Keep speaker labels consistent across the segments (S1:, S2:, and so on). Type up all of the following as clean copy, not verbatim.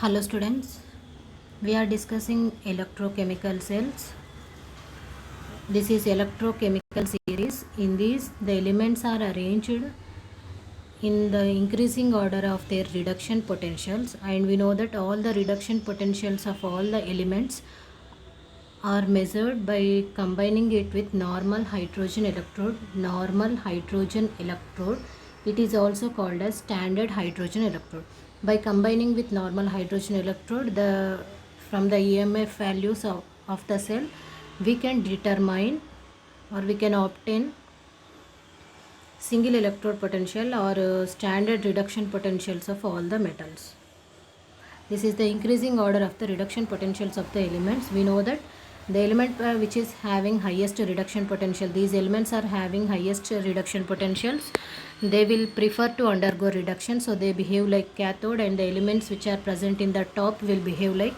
S1: Hello students, we are discussing electrochemical cells. This is electrochemical series. In this, the elements are arranged in the increasing order of their reduction potentials, and we know that all the reduction potentials of all the elements are measured by combining it with normal hydrogen electrode. It is also called as standard hydrogen electrode. By combining with normal hydrogen electrode, from the EMF values of the cell, we can determine or we can obtain single electrode potential or standard reduction potentials of all the metals. This is the increasing order of the reduction potentials of the elements. We know that the element which is having highest reduction potential, these elements are having highest reduction potentials. They will prefer to undergo reduction, so they behave like cathode, and the elements which are present in the top will behave like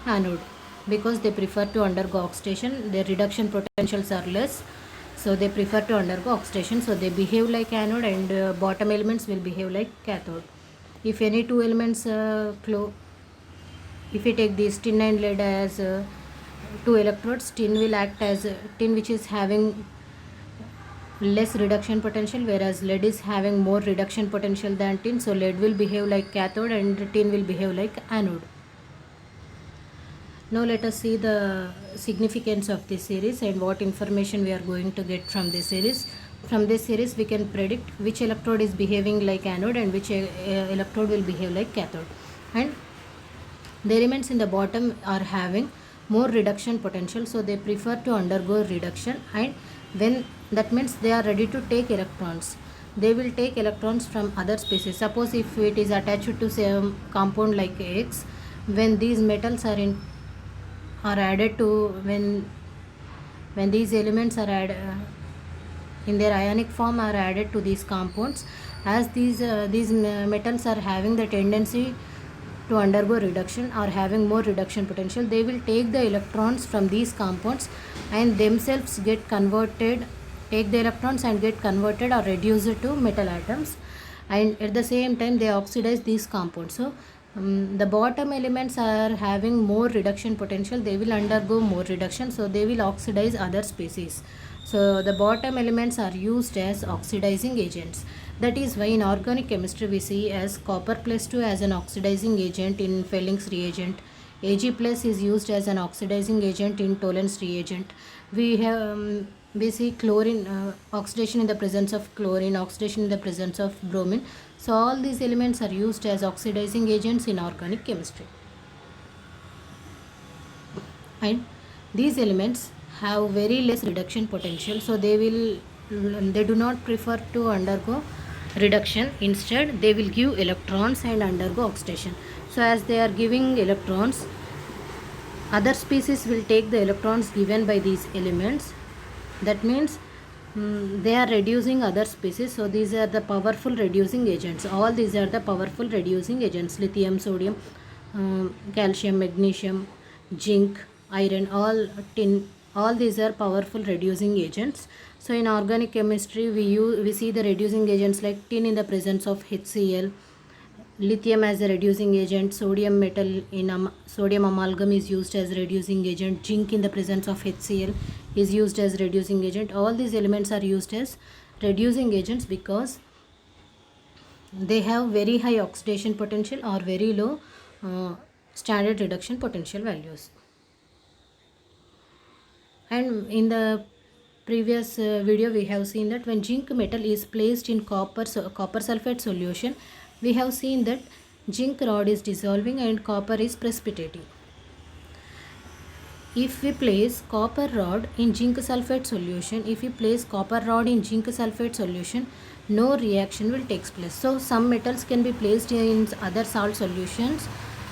S1: anode because they prefer to undergo oxidation. Their reduction potentials are less, so they prefer to undergo oxidation, so they behave like anode, and bottom elements will behave like cathode. If any two elements if we take this tin and lead as two electrodes, tin will act as tin which is having less reduction potential, whereas lead is having more reduction potential than tin, so lead will behave like cathode and tin will behave like anode. Now let us see the significance of this series and what information we are going to get from this series. From this series we can predict which electrode is behaving like anode and which electrode will behave like cathode. And the elements in the bottom are having more reduction potential, so they prefer to undergo reduction, and when that means they are ready to take electrons. They will take electrons from other species. Suppose if it is attached to some compound like X, when these metals are added to when these elements are added in their ionic form are added to these compounds, as these metals are having the tendency to undergo reduction or having more reduction potential, they will take the electrons from these compounds and themselves take the electrons and get converted or reduced to metal atoms, and at the same time they oxidize these compounds. So the bottom elements are having more reduction potential, they will undergo more reduction, so they will oxidize other species. So the bottom elements are used as oxidizing agents. That is why in organic chemistry we see as copper plus 2 as an oxidizing agent in Felling's reagent. Ag plus is used as an oxidizing agent in Tollens reagent. We see chlorine oxidation in the presence of chlorine, oxidation in the presence of bromine. So all these elements are used as oxidizing agents in organic chemistry. And these elements have very less reduction potential, so they do not prefer to undergo reduction. Instead they will give electrons and undergo oxidation. So as they are giving electrons, other species will take the electrons given by these elements. That means they are reducing other species, so these are the powerful reducing agents. All these are the powerful reducing agents: lithium, sodium, calcium, magnesium, zinc, iron, tin, all these are powerful reducing agents. So in organic chemistry we see the reducing agents like tin in the presence of HCl, lithium as a reducing agent, sodium metal in sodium amalgam is used as reducing agent, zinc in the presence of HCl is used as reducing agent. All these elements are used as reducing agents because they have very high oxidation potential or very low standard reduction potential values. And in the previous video we have seen that when zinc metal is placed in copper sulfate solution, we have seen that zinc rod is dissolving and copper is precipitating. If we place copper rod in zinc sulfate solution, no reaction will take place. So some metals can be placed in other salt solutions,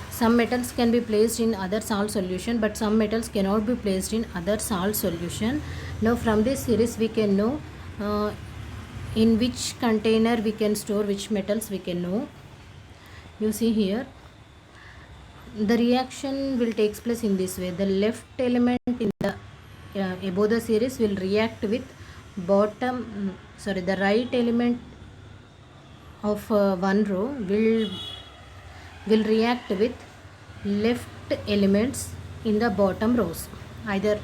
S1: but some metals cannot be placed in other salt solution. Now from this series we can know in which container we can store which metals, we can know. You see here, the reaction will take place in this way. The left element in the above the series will react with the right element of one row will react with left elements in the bottom rows. Either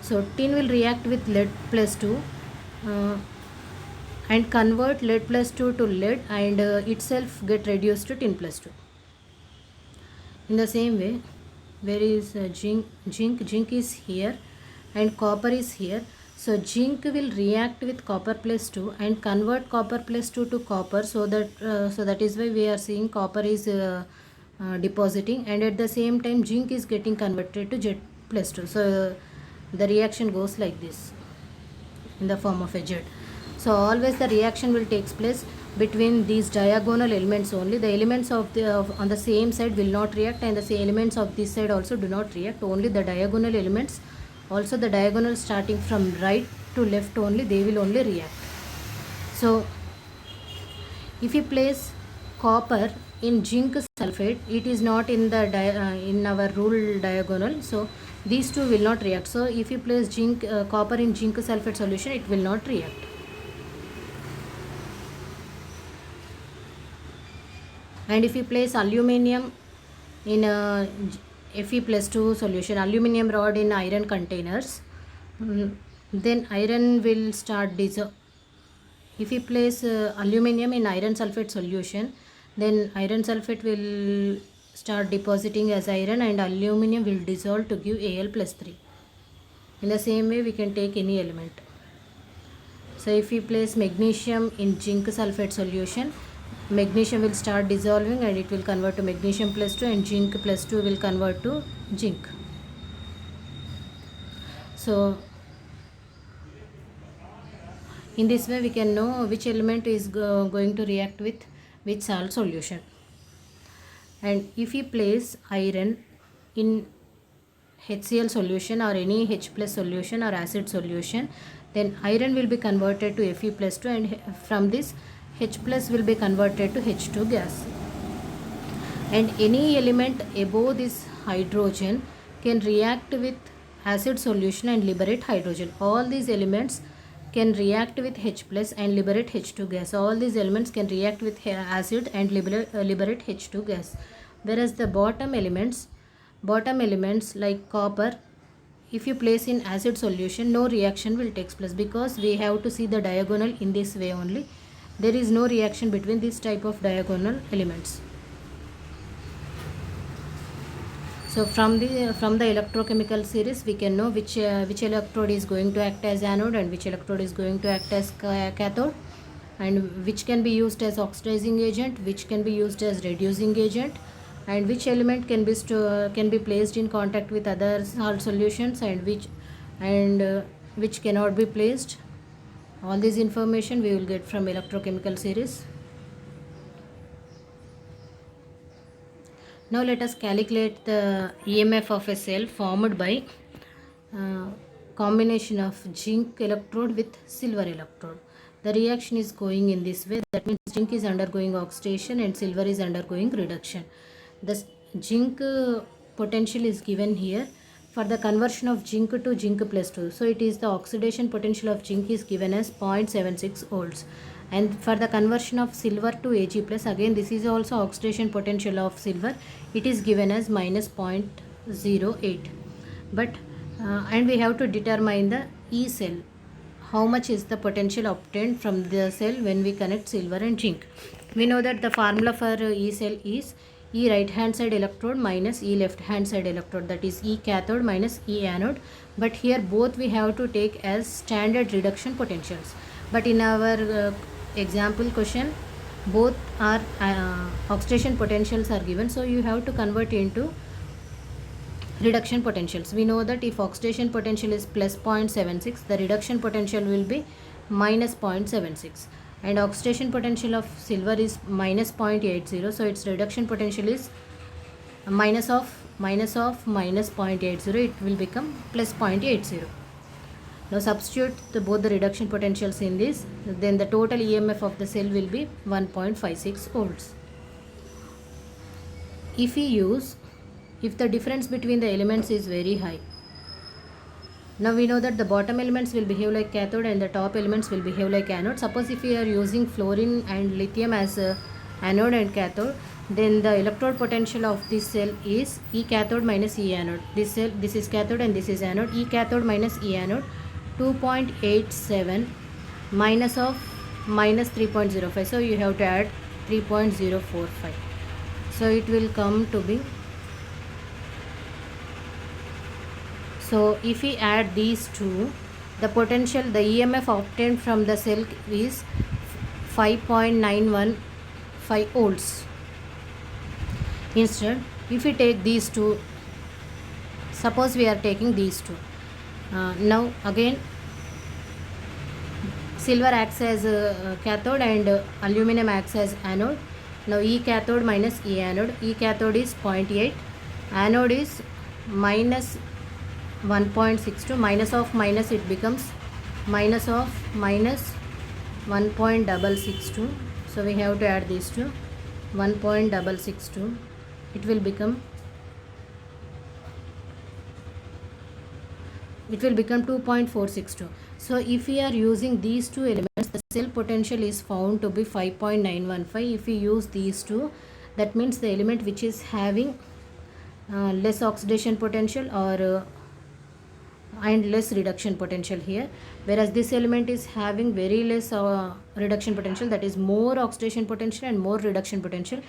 S1: so tin will react with lead plus 2 and convert lead plus 2 to lead, and itself get reduced to tin plus 2. In the same way, where is zinc is here and copper is here. So zinc will react with copper plus 2 and convert copper plus 2 to copper, so that is why we are seeing copper is depositing, and at the same time zinc is getting converted to Z plus 2. So the reaction goes like this in the form of a Z. So always the reaction will take place between these diagonal elements only. The elements on the same side will not react, and the elements of this side also do not react. Only the diagonal elements, also the diagonal starting from right to left only, they will only react. So if you place copper in zinc sulfate, it is not in the in our rule diagonal, so these two will not react. So if you place copper in zinc sulfate solution, it will not react. And if you place aluminum in a Fe plus 2 solution, aluminum rod in iron containers, then iron will start dissolve. If you place aluminum in iron sulfate solution, then iron sulfate will start depositing as iron, and aluminum will dissolve to give Al plus 3. In the same way, we can take any element. So if we place magnesium in zinc sulfate solution, magnesium will start dissolving and it will convert to magnesium plus 2, and zinc plus 2 will convert to zinc. So in this way we can know which element is going to react with which salt solution. And if we place iron in HCl solution or any H plus solution or acid solution, then iron will be converted to Fe plus 2, and from this H plus will be converted to H2 gas. And any element above this hydrogen can react with acid solution and liberate hydrogen. All these elements can react with H plus and liberate H2 gas. All these elements can react with acid and liberate H2 gas. Whereas the bottom elements like copper, if you place in acid solution, no reaction will take place, because we have to see the diagonal in this way only. There is no reaction between this type of diagonal elements. So from the electrochemical series, we can know which electrode is going to act as anode and which electrode is going to act as cathode, and which can be used as oxidizing agent, which can be used as reducing agent, and which element can be placed in contact with other salt solutions, and which cannot be placed. All this information we will get from electrochemical series. Now let us calculate the EMF of a cell formed by combination of zinc electrode with silver electrode. The reaction is going in this way. That means zinc is undergoing oxidation and silver is undergoing reduction. The zinc potential is given here for the conversion of zinc to zinc plus 2. So it is the oxidation potential of zinc is given as 0.76 volts. And for the conversion of silver to Ag plus, again this is also oxidation potential of silver, it is given as minus 0.08. But and we have to determine the E cell, how much is the potential obtained from the cell when we connect silver and zinc. We know that the formula for E cell is E right hand side electrode minus E left hand side electrode, that is E cathode minus E anode. But here both we have to take as standard reduction potentials. But in our example question, both are oxidation potentials are given, so you have to convert into reduction potentials. We know that if oxidation potential is plus 0.76, the reduction potential will be minus 0.76, and oxidation potential of silver is minus 0.80, so its reduction potential is minus of minus 0.80, it will become plus 0.80. Now substitute both the reduction potentials in this, then the total EMF of the cell will be 1.56 volts. If the difference between the elements is very high, now we know that the bottom elements will behave like cathode and the top elements will behave like anode. Suppose if we are using fluorine and lithium as anode and cathode, then the electrode potential of this cell is E cathode minus E anode. This is cathode and this is anode. E cathode minus E anode 2.87 minus of minus 3.05. So you have to add 3.045. So it will come to be, so if we add these two, the potential, the EMF obtained from the cell is 5.915 volts. Instead, if we take these two, suppose we are taking these two, now again silver acts as cathode and aluminum acts as anode. Now E cathode minus E anode, E cathode is 0.8, anode is minus 1.62, minus of minus it becomes minus of minus 1.662. So we have to add these two, 1.662, it will become 2.462. So if we are using these two elements, the cell potential is found to be 5.915. If we use these two, that means the element which is having less oxidation potential or and less reduction potential here, whereas this element is having very less reduction potential, that is more oxidation potential and more reduction potential,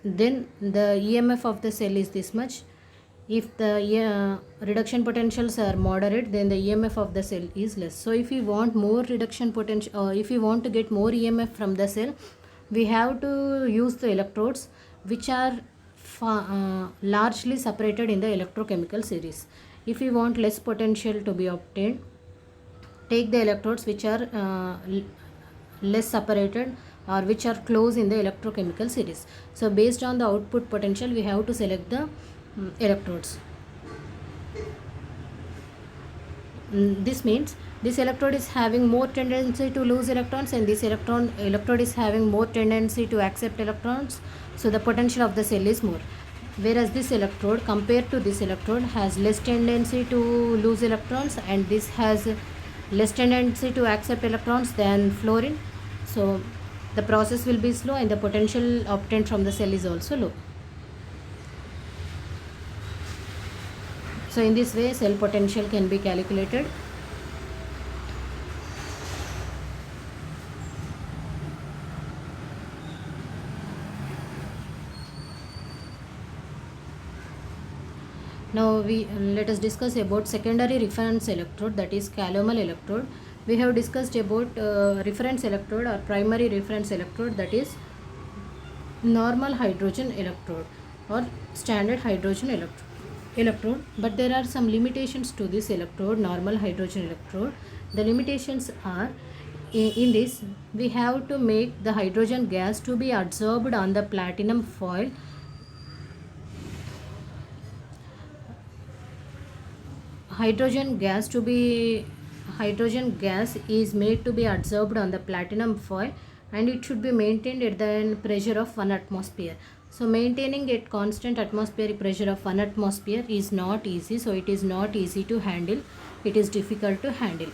S1: then the EMF of the cell is this much. If the reduction potentials are moderate, then the EMF of the cell is less. So if we want more reduction potential, if we want to get more EMF from the cell, we have to use the electrodes which are largely separated in the electrochemical series. If we want less potential to be obtained, take the electrodes which are less separated or which are close in the electrochemical series. So based on the output potential, we have to select the electrodes. This means this electrode is having more tendency to lose electrons and this electrode is having more tendency to accept electrons, so the potential of the cell is more. Whereas this electrode compared to this electrode has less tendency to lose electrons and this has less tendency to accept electrons than fluorine. So the process will be slow and the potential obtained from the cell is also low. So in this way cell potential can be calculated. Now let us discuss about secondary reference electrode, that is Calomel electrode. We have discussed about reference electrode or primary reference electrode, that is normal hydrogen electrode or standard hydrogen electrode. But there are some limitations to this electrode, normal hydrogen electrode. The limitations are, in this we have to make the hydrogen gas to be adsorbed on the platinum foil. Hydrogen gas is made to be adsorbed on the platinum foil and it should be maintained at the pressure of 1 atmosphere. So maintaining at constant atmospheric pressure of 1 atmosphere is not easy. So it is not easy to handle, it is difficult to handle,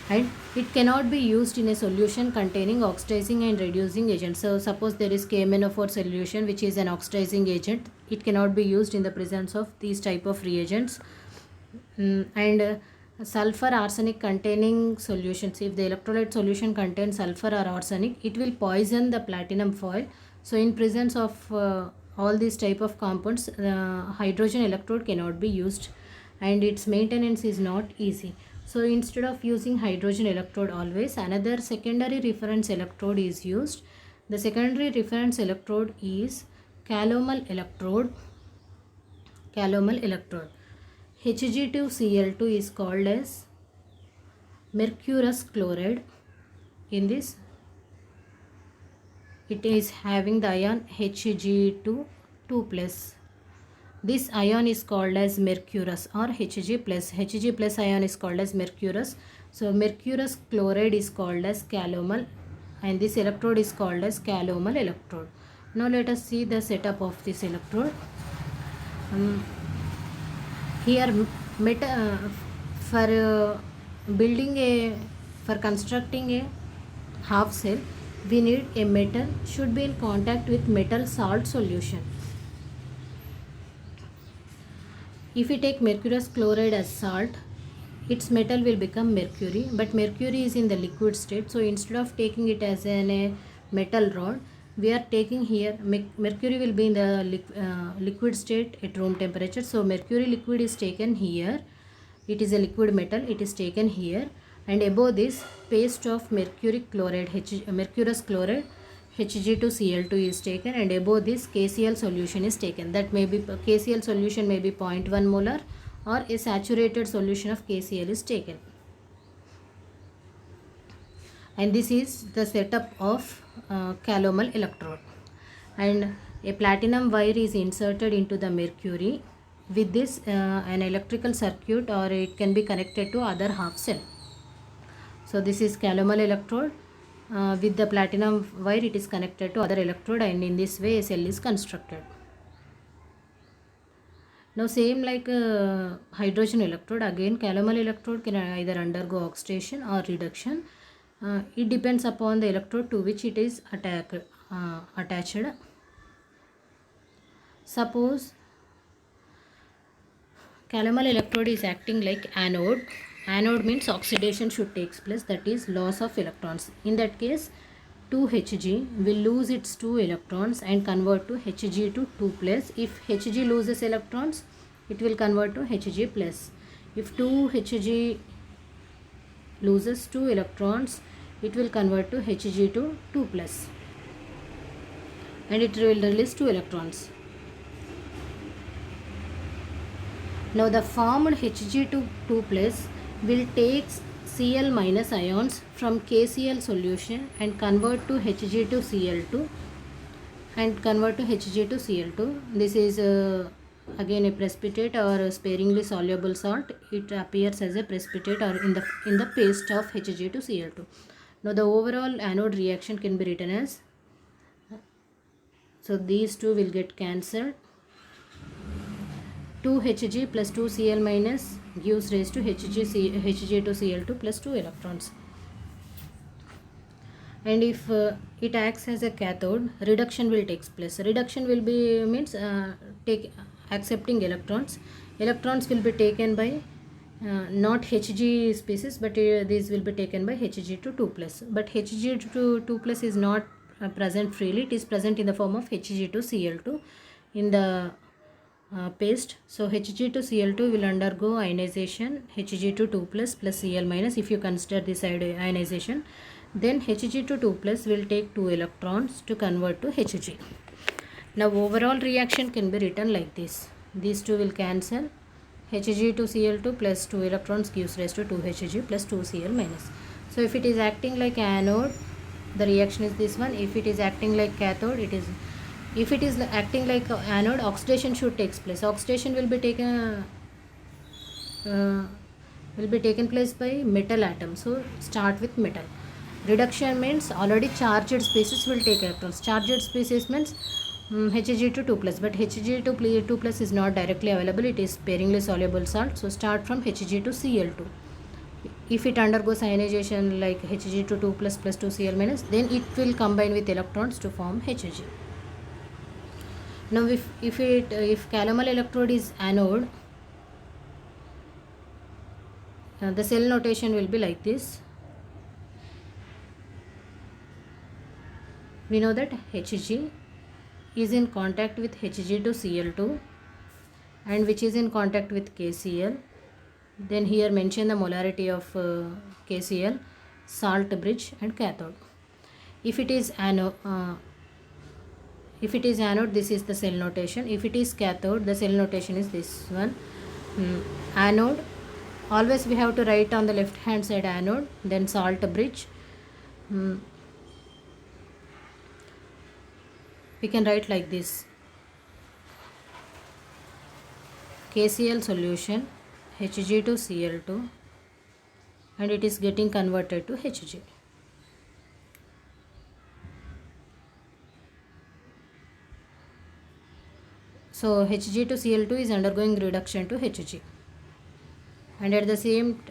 S1: and it cannot be used in a solution containing oxidizing and reducing agent. So suppose there is KMnO4 solution which is an oxidizing agent, it cannot be used in the presence of these type of reagents. And sulfur arsenic containing solutions, if the electrolyte solution contains sulfur or arsenic, it will poison the platinum foil. So in presence of all these type of compounds, hydrogen electrode cannot be used and its maintenance is not easy. So instead of using hydrogen electrode, always another secondary reference electrode is used. The secondary reference electrode is Calomel electrode. Hg2Cl2 is called as mercurous chloride. In this, it is having the ion Hg2 2+. This ion is called as mercurous or Hg+. Hg+ ion is called as mercurous. So mercurous chloride is called as Calomel and this electrode is called as Calomel electrode. Now let us see the setup of this electrode. Here for constructing a half cell, we need a metal should be in contact with metal salt solution. If we take mercurous chloride as salt, its metal will become mercury, but mercury is in the liquid state. So instead of taking it as a metal rod, we are taking here mercury will be in the liquid state at room temperature. So mercury liquid is taken here. It is a liquid metal. It is taken here, and above this paste of mercuric chloride, mercurous chloride, Hg2Cl2 is taken, and above this KCl solution is taken. That may be KCl solution may be 0.1 molar, or a saturated solution of KCl is taken. And this is the setup of calomel electrode. And a platinum wire is inserted into the mercury. With this an electrical circuit, or it can be connected to other half cell. So this is calomel electrode. With the platinum wire it is connected to other electrode, and in this way a cell is constructed. Now same like hydrogen electrode, again calomel electrode can either undergo oxidation or reduction. It depends upon the electrode to which it is attached. Suppose calomel electrode is acting like anode. Anode means oxidation should take place, that is loss of electrons. In that case 2Hg will lose its 2 electrons and convert to Hg to 2 plus. If Hg loses electrons, it will convert to Hg plus. If 2Hg loses 2 electrons, it will convert to Hg to 2 plus, and it will release 2 electrons. Now the formed Hg to 2 plus will take Cl minus ions from KCl solution and convert to Hg to Cl2 This is again a precipitate or a sparingly soluble salt. It appears as a precipitate or in the paste of Hg to Cl2. Now the overall anode reaction can be written as, so these two will get cancelled. 2Hg plus 2Cl minus gives rise to Hg to Cl2 plus 2 electrons. And if it acts as a cathode, reduction will take place. Reduction will be means accepting electrons. Electrons will be taken by not Hg species, but these will be taken by Hg to 2 plus. But Hg to 2 plus is not present freely. It is present in the form of Hg to Cl2 in the paste. So Hg to Cl2 will undergo ionization, Hg to 2 plus plus Cl minus, if you consider this ionization. Then Hg to 2 plus will take 2 electrons to convert to Hg. Now overall reaction can be written like this. These two will cancel. Hg to Cl2 plus 2 electrons gives rise to 2Hg plus 2Cl minus. So if it is acting like anode, the reaction is this one. If it is acting like cathode, if it is acting like anode, oxidation should take place. Oxidation will be taken place by metal atom. So start with metal. Reduction means already charged species will take electrons. Charged species means Hg to 2 plus, but Hg to 2 plus is not directly available. It is sparingly soluble salt. So start from Hg to Cl2. If it undergoes ionization like Hg to 2 plus plus 2Cl minus, then it will combine with electrons to form Hg. Now if calomel electrode is anode, the cell notation will be like this. We know that Hg is in contact with Hg to Cl2, and which is in contact with KCl. Then here mention the molarity of KCl, salt bridge and cathode. If it is anode, this is the cell notation. If it is cathode, the cell notation is this one. Anode, always we have to write on the left hand side anode, then salt bridge. We can write like this: KCl solution, Hg to Cl2, and it is getting converted to Hg. So Hg to Cl2 is undergoing reduction to Hg, and at the same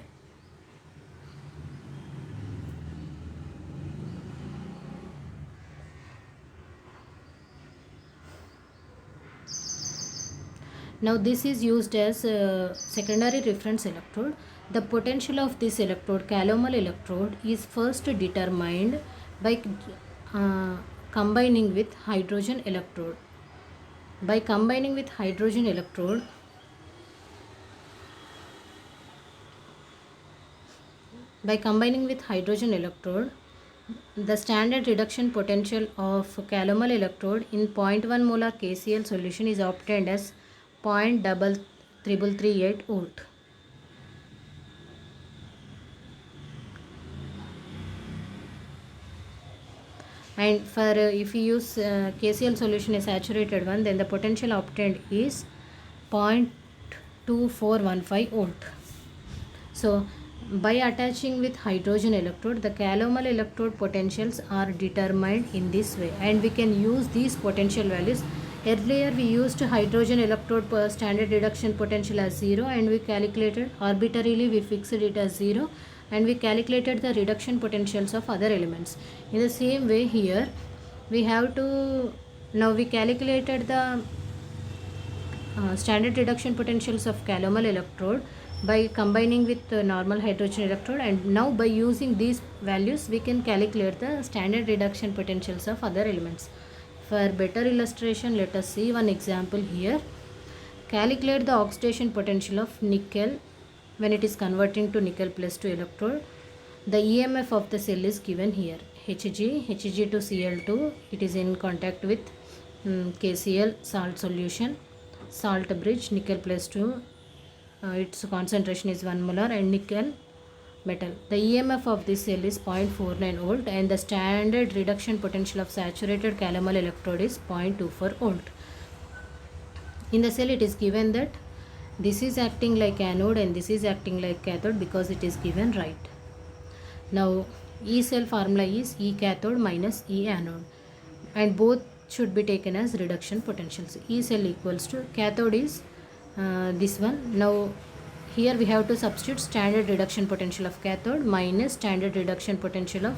S1: Now this is used as a secondary reference electrode. The potential of this electrode, calomel electrode, is first determined by uh, combining with hydrogen electrode. By combining with hydrogen electrode, the standard reduction potential of calomel electrode in 0.1 molar KCl solution is obtained as 0.3338 volt. And for if you use KCl solution, a saturated one, then the potential obtained is 0.2415 volt. So by attaching with hydrogen electrode, the calomel electrode potentials are determined in this way, and we can use these potential values. Earlier we used hydrogen electrode per standard reduction potential as 0, and we calculated arbitrarily, we fixed it as 0, and we calculated the reduction potentials of other elements. In the same way here we have to, now we calculated the standard reduction potentials of calomel electrode by combining with normal hydrogen electrode, and now by using these values we can calculate the standard reduction potentials of other elements. For better illustration, let us see one example here. Calculate the oxidation potential of nickel when it is converting to nickel plus 2 electrode. The EMF of the cell is given here. Hg to Cl2, it is in contact with KCl salt solution, salt bridge, nickel plus 2, its concentration is 1 molar, and nickel metal. The EMF of this cell is 0.49 volt, and the standard reduction potential of saturated calomel electrode is 0.24 volt. In the cell it is given that this is acting like anode and this is acting like cathode, because it is given right. Now E cell formula is E cathode minus E anode, and both should be taken as reduction potentials. E cell equals to, cathode is this one. Now here we have to substitute standard reduction potential of cathode minus standard reduction potential of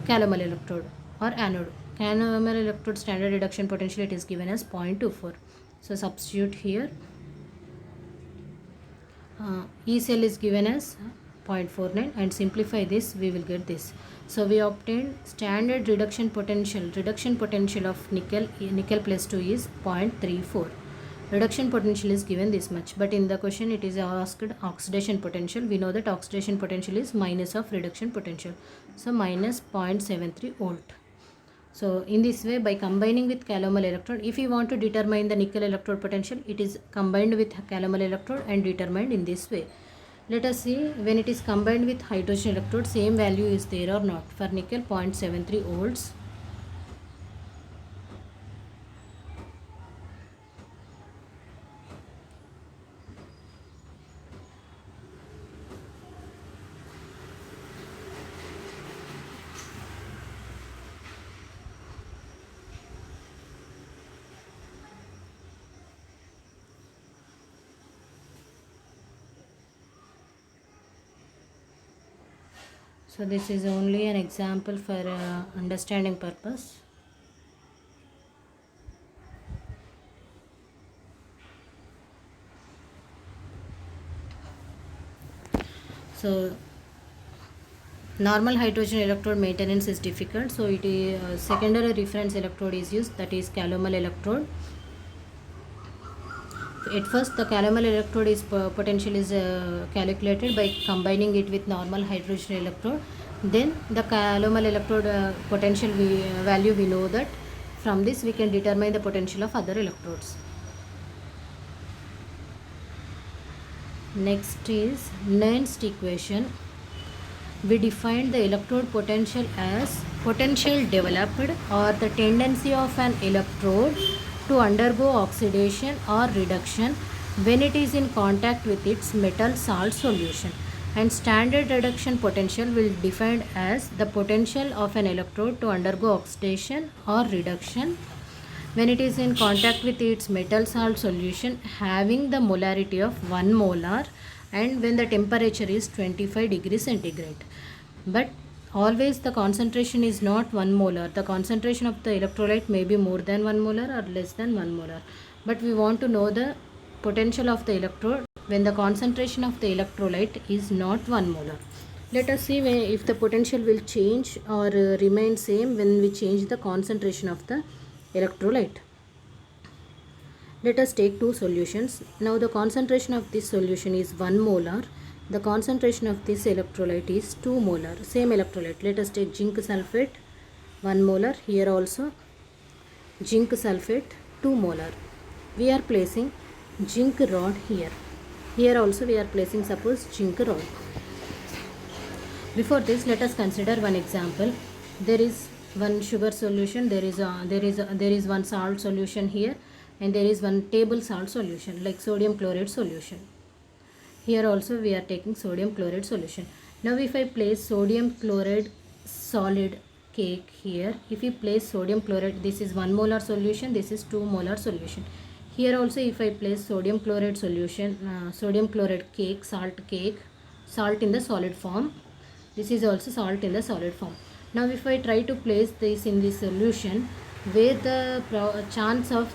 S1: calomel electrode or anode. Calomel electrode standard reduction potential, it is given as 0.24. So substitute here. E cell is given as 0.49, and simplify this, we will get this. So we obtained standard reduction potential of nickel plus 2 is 0.34. Reduction potential is given this much, but in the question it is asked oxidation potential. We know that oxidation potential is minus of reduction potential, so minus 0.73 volt. So in this way, by combining with calomel electrode, if you want to determine the nickel electrode potential, it is combined with calomel electrode and determined in this way. Let us see when it is combined with hydrogen electrode, same value is there or not. For nickel, 0.73 volts. So this is only an example for understanding purpose. So normal hydrogen electrode maintenance is difficult, so it is secondary reference electrode is used, that is calomel electrode. At first the calomel electrode is potential is calculated by combining it with normal hydrogen electrode. Then the calomel electrode potential value, we know that from this we can determine the potential of other electrodes. Next is Nernst equation. We defined the electrode potential as potential developed or the tendency of an electrode to undergo oxidation or reduction when it is in contact with its metal salt solution, and standard reduction potential will be defined as the potential of an electrode to undergo oxidation or reduction when it is in contact with its metal salt solution having the molarity of 1 molar and when the temperature is 25 degrees centigrade. But always the concentration is not 1 molar. The concentration of the electrolyte may be more than 1 molar or less than 1 molar. But we want to know the potential of the electrode when the concentration of the electrolyte is not 1 molar. Let us see if the potential will change or remain same when we change the concentration of the electrolyte. Let us take two solutions. Now the concentration of this solution is 1 molar. The concentration of this electrolyte is 2 molar. Same electrolyte. Let us take zinc sulfate 1 molar. Here also zinc sulfate 2 molar. We are placing zinc rod here. Here also we are placing suppose zinc rod. Before this, let us consider one example. There is one sugar solution. There is one salt solution here, and there is one table salt solution like sodium chloride solution. Here also we are taking sodium chloride solution. Now if I place sodium chloride solid cake here, if we place sodium chloride, this is 1 molar solution, this is 2 molar solution. Here also if I place sodium chloride solution, sodium chloride cake, salt in the solid form, this is also salt in the solid form. Now if I try to place this in the solution, where the chance of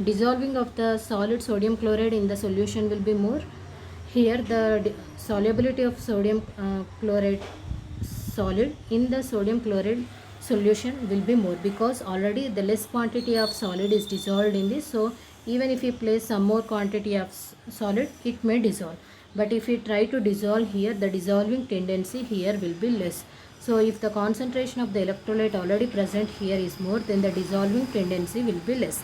S1: dissolving of the solid sodium chloride in the solution will be more, here the solubility of sodium chloride solid in the sodium chloride solution will be more, because already the less quantity of solid is dissolved in this. So even if you place some more quantity of solid, it may dissolve. But if we try to dissolve here, the dissolving tendency here will be less. So if the concentration of the electrolyte already present here is more, then the dissolving tendency will be less.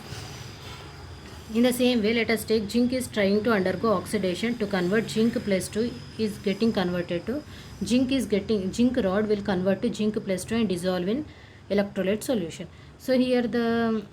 S1: In the same way, let us take zinc is trying to undergo oxidation to convert zinc plus 2 is getting converted to zinc rod will convert to zinc plus 2 and dissolve in electrolyte solution. So here the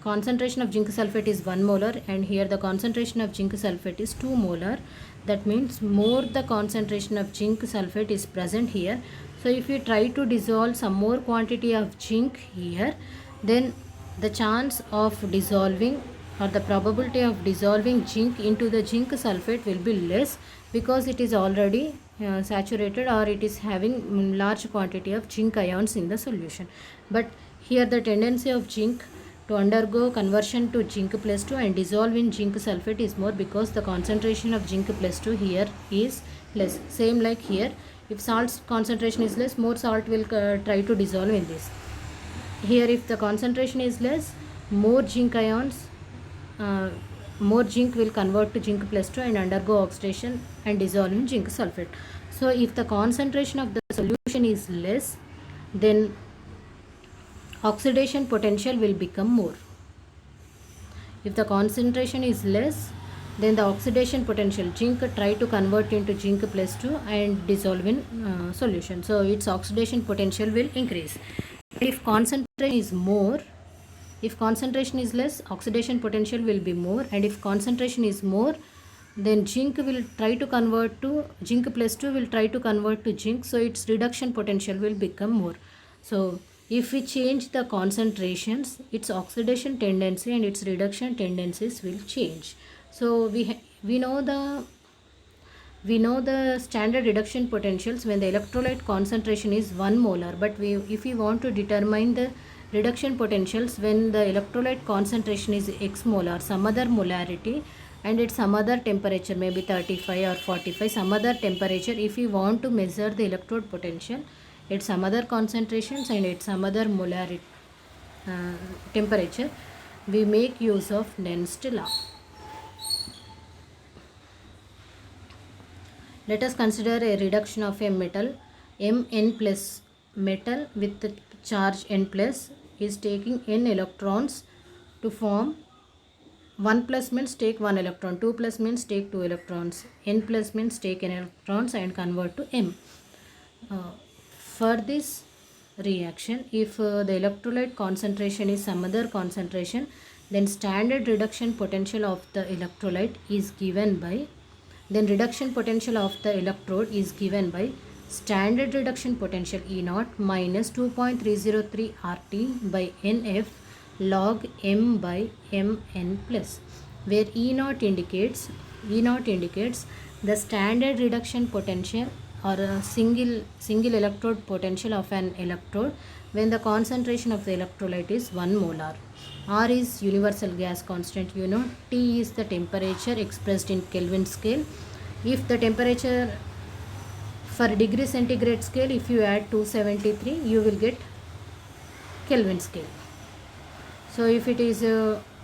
S1: concentration of zinc sulfate is 1 molar, and here the concentration of zinc sulfate is 2 molar. That means more the concentration of zinc sulfate is present here. So if we try to dissolve some more quantity of zinc here, then the chance of dissolving or the probability of dissolving zinc into the zinc sulfate will be less, because it is already saturated, or it is having large quantity of zinc ions in the solution. But here the tendency of zinc to undergo conversion to zinc plus 2 and dissolve in zinc sulfate is more, because the concentration of zinc plus 2 here is less. Same like here, if salt's concentration is less, more salt will try to dissolve in this. Here if the concentration is less, more zinc ions, more zinc will convert to zinc plus 2 and undergo oxidation and dissolve in zinc sulfate. So if the concentration of the solution is less, then oxidation potential will become more. If the concentration is less, then the oxidation potential, zinc try to convert into zinc plus 2 and dissolve in solution. So its oxidation potential will increase. If concentration is more, if concentration is less, oxidation potential will be more, and if concentration is more, then zinc will try to convert to zinc plus 2 will try to convert to zinc, so its reduction potential will become more. So if we change the concentrations, its oxidation tendency and its reduction tendencies will change. So we know the standard reduction potentials when the electrolyte concentration is 1 molar, but if we want to determine the reduction potentials when the electrolyte concentration is x molar, some other molarity, and at some other temperature, maybe 35 or 45, some other temperature, if we want to measure the electrode potential at some other concentrations and at some other molarity temperature, we make use of Nernst law. Let us consider a reduction of a metal Mn plus metal with the charge N plus is taking N electrons to form 1 plus means take 1 electron, 2 plus means take 2 electrons, N plus means take N electrons and convert to M. For this reaction, if the electrolyte concentration is some other concentration, then standard reduction potential of the electrolyte is given by, then reduction potential of the electrode is given by standard reduction potential E naught minus 2.303 RT by NF log M by Mn plus, where E naught indicates the standard reduction potential or a single electrode potential of an electrode when the concentration of the electrolyte is 1 molar. R is universal gas constant, you know. T is the temperature expressed in Kelvin scale. If the temperature for degree centigrade scale, if you add 273, you will get Kelvin scale. So if it is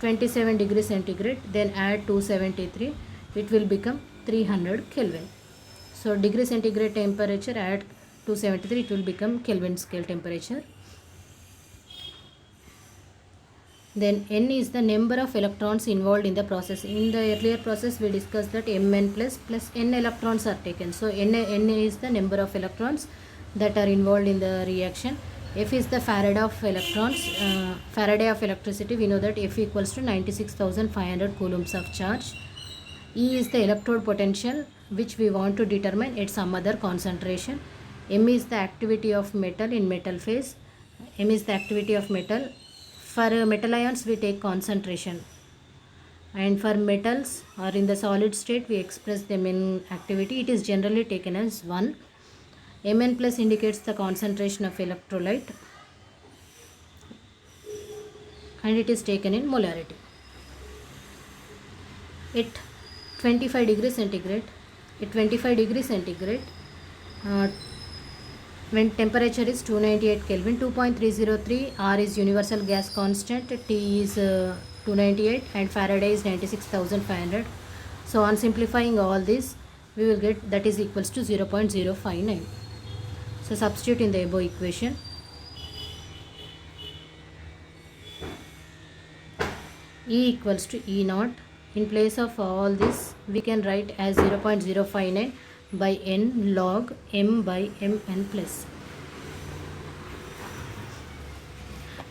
S1: 27 degree centigrade, then add 273, it will become 300 Kelvin. So degree centigrade temperature, add 273, it will become Kelvin scale temperature. Then N is the number of electrons involved in the process. In the earlier process we discussed that Mn plus N electrons are taken. So N is the number of electrons that are involved in the reaction. F is the Faraday of electrons, Faraday of electricity. We know that F equals to 96,500 coulombs of charge. E is the electrode potential, which we want to determine at some other concentration. M is the activity of metal in metal phase. M is the activity of metal. For metal ions we take concentration, and for metals or in the solid state we express them in activity. It is generally taken as 1. Mn plus indicates the concentration of electrolyte, and it is taken in molarity. At 25 degrees centigrade, when temperature is 298 Kelvin, 2.303, R is universal gas constant, T is 298, and Faraday is 96,500. So on simplifying all this, we will get that is equals to 0.059. So substitute in the above equation. E equals to E naught. In place of all this, we can write as 0.059 by N log M by Mn plus.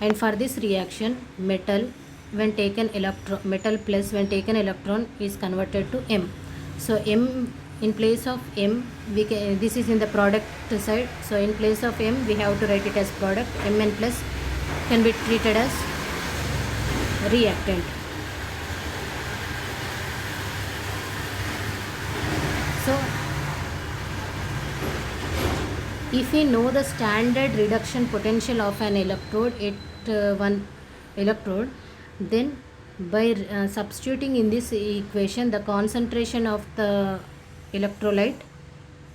S1: And for this reaction, metal plus when taken electron is converted to M. So M, in place of M, this is in the product side. So in place of M, we have to write it as product. Mn plus can be treated as reactant. So if we know the standard reduction potential of an electrode at one electrode, then by substituting in this equation the concentration of the electrolyte,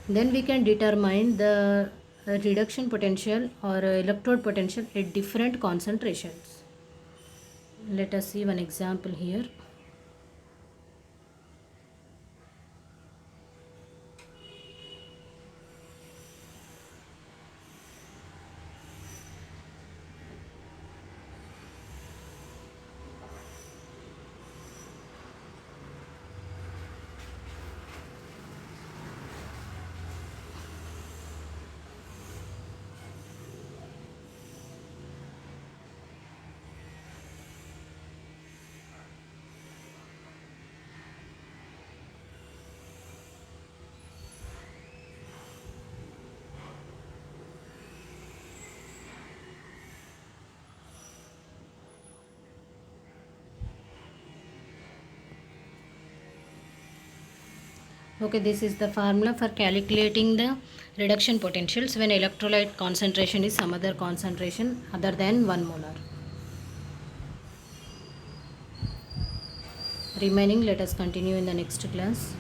S1: then we can determine the reduction potential or electrode potential at different concentrations. Let us see one example here. Okay, this is the formula for calculating the reduction potentials when electrolyte concentration is some other concentration other than 1 molar. Remaining, let us continue in the next class.